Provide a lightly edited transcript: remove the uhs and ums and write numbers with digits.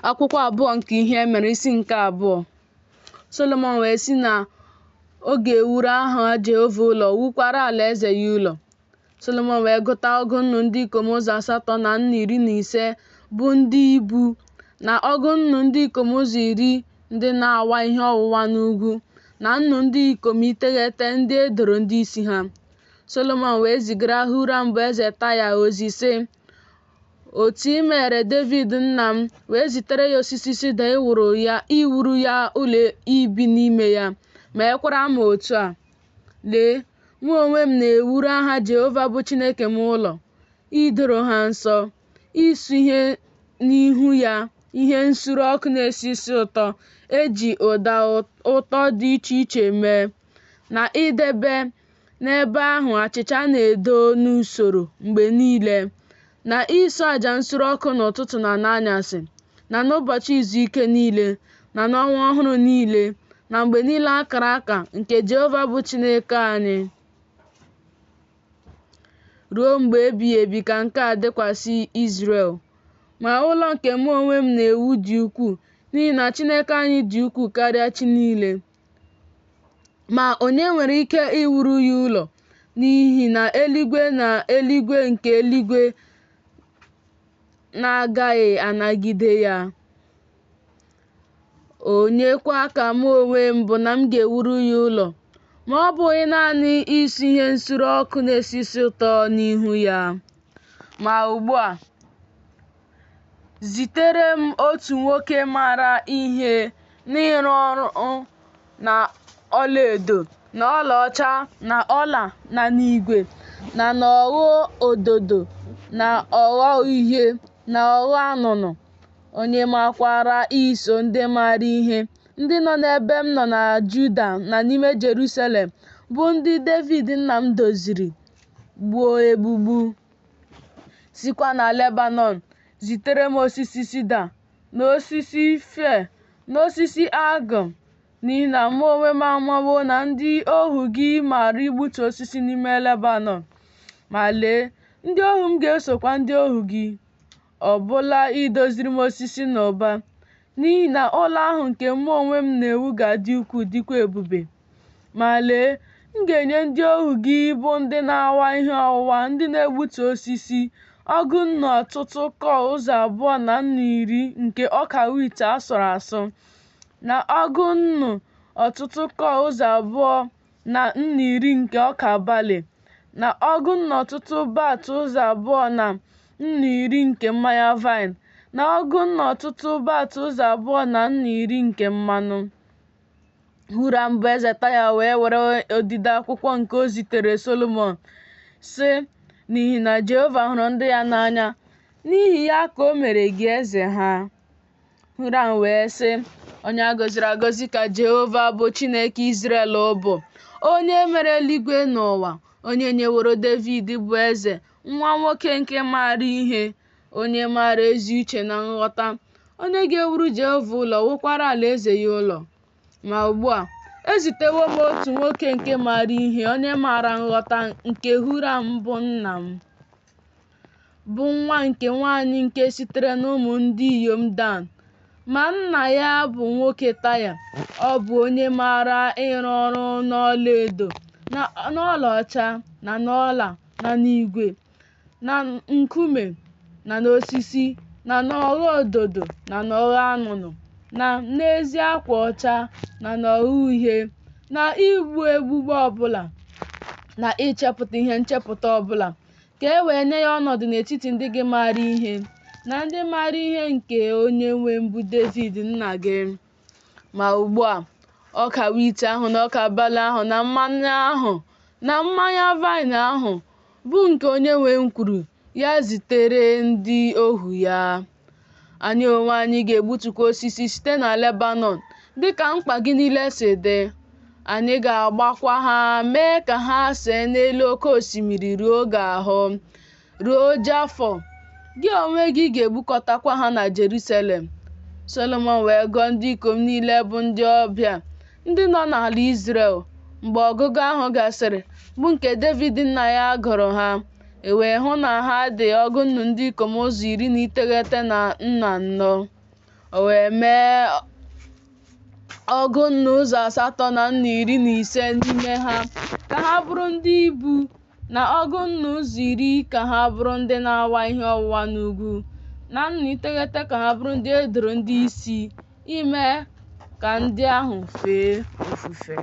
akwụkwọ abụọ nke ihe e mere isi nke 2. Solomọn wee sị na ọ ga-ewuru aha Jehova ụlọ, wukwara alaeze ya ụlọ. Solomọn wee gụta ọgụ nnụ ndị ikom ụzọ 815 bụ ndị ibu, na ọgụ nnụ ndị ikom ụzọ 10 ndị na-awa ihe ọwụwa n'ugwu, na nnụ ndị ikom 9 ndị e doro ndị isi ha. Solomọn wee zigara Huram bụ eze Taya ozi sị, otu i mere David nna m, wee zitere ya osisi sida iwuru ya ụlọ ibi n'ime ya, ma ekwara m otu a. Lee, mụ onwe m na-ewuru aha Jehova bụ Chineke m ụlọ, idoro ha nsọ, isu ihe n'ihu ya, ihe nsure ọkụ na-esi isi ụtọ eji ụda ụtọ dị iche iche mee, na idebe n'ebe ahụ achịcha na-edo n'usoro mgbe niile, na iso àjà nsure ọkụ n'ụtụtụ na n'anyasị, na n'ụbọchị izu ike niile, na n'ọnwa ọhụrụ niile, na mgbe niile akara aka nke Jehova bụ Chineke anyị, ruo mgbe ebighị ebi ka nke a dịkwasị Izrel. Ma ụlọ nke mụ onwe m na-ewu dị ukwuu, n'ihi na Chineke anyị dị ukwuu karịa chi niile. Ma onye nwere ike iwuru ya ụlọ? N'ihi na eluigwe na eluigwe nke eluigwe na-agaghị anagide ya. Onye kwa ka mụ onwe m bụ na m ga-ewuru ya ụlọ, ma ọ bụghị naanị isi ihe nsure ọkụ na-esi isi ụtọ n'ihu ya. Ma ugbu a, zitere m otu nwoke maara ihe n'ịrụ ọrụ na ọlaedo na ọlaọcha na ọla na n'igwe na n'ọghọ ododo na ọghọ uhie na ọghọ anụnụ, onye makwara iso ndị maara ihe, ndị nọ n'ebe m nọ na Juda na n'ime Jerusalem, bụ ndị David nna m doziri gbuo egbugbu. Sikwa na Lebanon zitere m osisi sida na osisi fir na osisi agụm, n'ihi na mụ onwe m amawo na ndị ohu gị maara igbutu osisi n'ime Lebanon. Ma lee, ndị ohu m ga-esokwa ndị ohu gị, ọbụla idoziri m osisi na ụba, n'ihi na ụlọ ahụ nke mụ onwe m na-ewu ga-adị ukwuu dịkwa ebube. Ma lee, m ga-enye ndị ohu gị bụ ndị na-awa ihe ọwụwa, ndị na-egbutu osisi, ọgụ nnụ ọtụtụ kọọ ụzọ 210 nke ọka wit asụrụ asụ, na ọgụ nnụ ọtụtụ kọọ ụzọ 210 nke ọka balị, na ọgụ nnụ ọtụtụ bat ụzọ 210 nke mmanya vaịn, na ọgụ nnụ ọtụtụ bat ụzọ 210 nke mmanụ. Huram bụ eze Taya wee were odide akwụkwọ nke o zitere Solomọn sị, n'ihi na Jehova hụrụ ndị ya n'anya, n'ihi ya ka o mere gị eze ha. Huram wee sị, onye a gọziri agọzi ka Jehova bụ Chineke Izrel bụ, onye mere eluigwe na ụwa, onye nyeworo David bụ eze nwa nwoke nke maara ihe, onye maara ezi uche na nghọta, onye ga-ewuru Jehova ụlọ, wukwara alaeze ya ụlọ. Ma ugbu a, ezitewo m otu nwoke nke maara ihe, onye maara nghọta, nke Huram bụ nna m, bụ nwa nke nwanyị nke sitere n'ụmụ ndị inyom Dan. Ma nna ya bụ nwoke Taya, ọ bụ onye maara ịrụ ọrụ n'ọlaedo na n'ọlaọcha na n'ọla na n'igwe na nkume na n'osisi na n'ọghọ ododo na n'ọghọ anụnụ na n'ezi akwa ọcha na n'ọghọ uhie, na igbu egbugbu ọbụla na ichepụta ihe nchepụta ọbụla, ka e wee nye ya ọnọdụ n'etiti ndị gị maara ihe, na ndị maara ihe nke onye nwe mbụ David nna gị. Ma ugbu a, ọka wit ahụ na ọka balị ahụ na mmanụ ahụ na mmanya vaịn ahụ bụ nke onye nwe m kwuru ya zitere ndị ohu ya. Anyị onwe anyị ga-egbutukwa osisi site na Lebanon dịka mkpa gị niile si dị. Anyị ga-agbakwa ha, mee ka ha see n'elu oke osimiri ruo oge ahụ, ruo Jafọ. Gị onwe gị ga-egbukọtakwa ha na Jerusalem. Solomọn wee gụọ ndị ikom niile bụ ndị ọbịa, ndị nọ n'ala Izrel, mgbe ọgụgụ ahụ gasịrị, bụ nke David nna ya gụrụ ha, e wee hụ na ha dị ọgụ nnụ ndị ikom ụzọ 19 na 4. o wee mee ọgụ nna ụzọ asatọ na nna iri na ise n'ime ha ka ha bụrụ ndị ibu, na ọgụ nna ụzọ iri ka ha bụrụ ndị na-awa ihe ọwụwa n'ugwu, na nna iteghete ka ha bụrụ ndị e doro ndị isi ime ka ndị ahụ fee ofufe.